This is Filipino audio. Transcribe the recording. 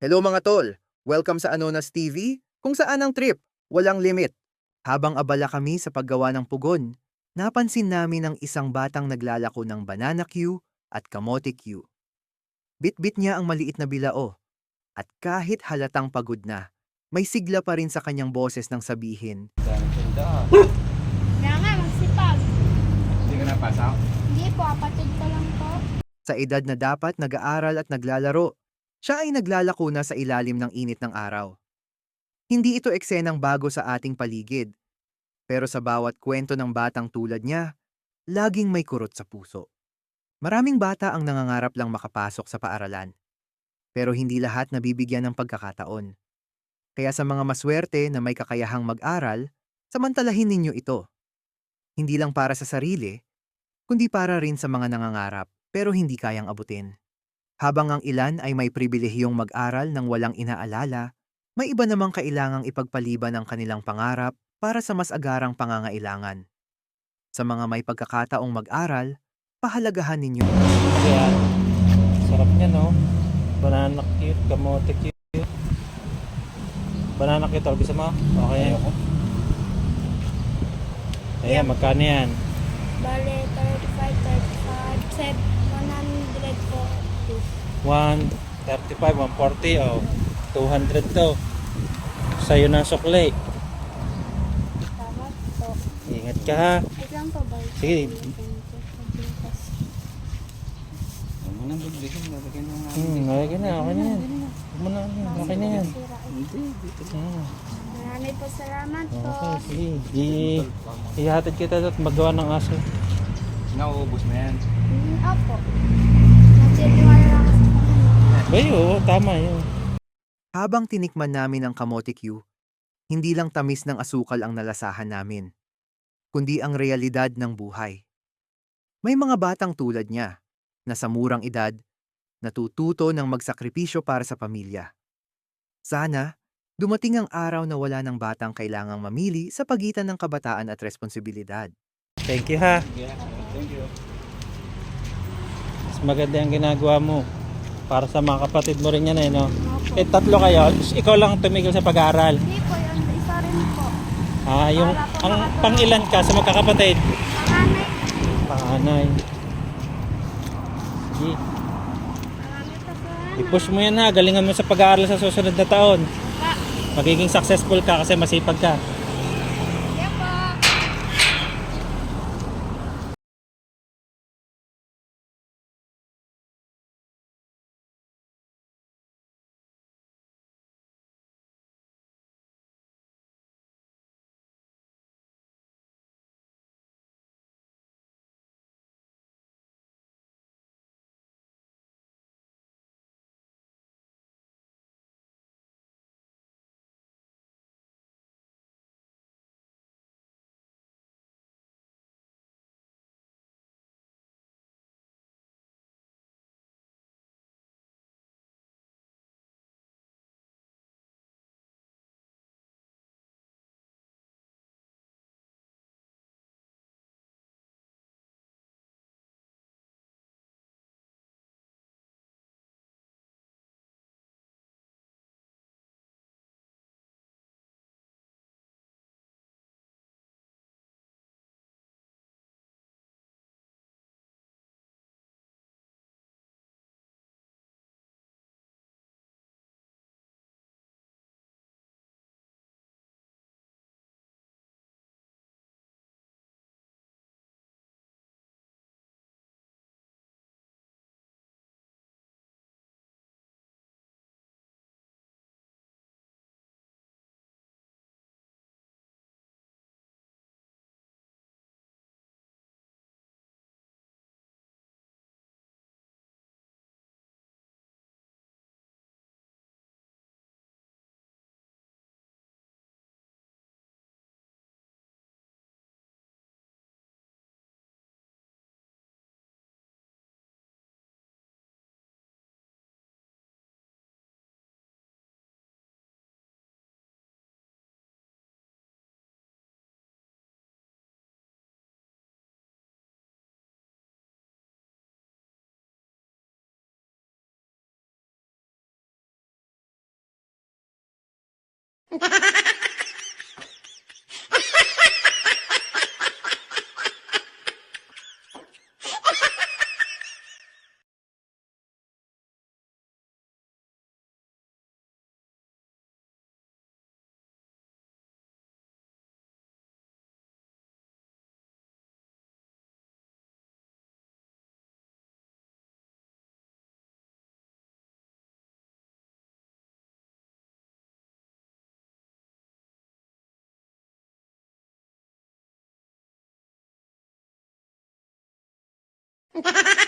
Hello mga tol! Welcome sa Anonas TV, kung saan ang trip, walang limit. Habang abala kami sa paggawa ng pugon, napansin namin ang isang batang naglalako ng banana Q at kamote Q. Bit-bit niya ang maliit na bilao, at kahit halatang pagod na, may sigla pa rin sa kanyang boses nang sabihin. Daming tinda. Kaya nga, magsipag. Hindi ka napasaw? Hindi po, kapatid ko lang po. Sa edad na dapat nag-aaral at naglalaro, siya ay naglalako na sa ilalim ng init ng araw. Hindi ito eksenang bago sa ating paligid, pero sa bawat kwento ng batang tulad niya, laging may kurot sa puso. Maraming bata ang nangangarap lang makapasok sa paaralan, pero hindi lahat nabibigyan ng pagkakataon. Kaya sa mga maswerte na may kakayahang mag-aral, samantalahin ninyo ito. Hindi lang para sa sarili, kundi para rin sa mga nangangarap pero hindi kayang abutin. Habang ang ilan ay may pribilehiyong mag-aral ng walang inaalala, may iba namang kailangang ipagpaliban ang kanilang pangarap para sa mas agarang pangangailangan. Sa mga may pagkakataong mag-aral, pahalagahan ninyo. Yan. Sarap niya, no? Banana cute, kamote cute. Banana cute, tol. Bisa mo? Okay. Ayan, magkano yan? Bale, 35, 35, 100 po. 135, 140, oh. 200 to. Sa'yo na sukli. Tama po. Ingat ka, ha? Wait lang po ba? Sige. Huwag mo nang biblihin, lalagyan ng Okay na, okay na yan. Huwag mo na, okay na yan. Hindi, dito lang. Maraming po salamat po. Okay, sige. Ihatid kita at magawa ng aso. Nauubos na yan. Opo. Nagtitiwala lang ako sa Panginoon. Bay, oo, tama yun. Habang tinikman namin ang kamote Q, hindi lang tamis ng asukal ang nalasahan namin, kundi ang realidad ng buhay. May mga batang tulad niya, na sa murang edad, natututo ng magsakripisyo para sa pamilya. Sana, dumating ang araw na wala ng batang kailangang mamili sa pagitan ng kabataan at responsibilidad. Thank you, ha. Yeah, thank you. Mas maganda yung ginagawa mo. Para sa mga kapatid mo rin yan, eh, no? Opo. Eh, tatlo kayo. Ikaw lang tumigil sa pag-aaral. Hindi po, yun. Isa rin po. Yung Para po ang makatulong. pangilan ka sa magkakapatid? Panganay. Panganay. Sige. Maraming po salamat. I-push mo yan, ha. Galingan mo sa pag-aaral sa susunod na taon. Pa. Magiging successful ka kasi masipag ka. Ha ha ha!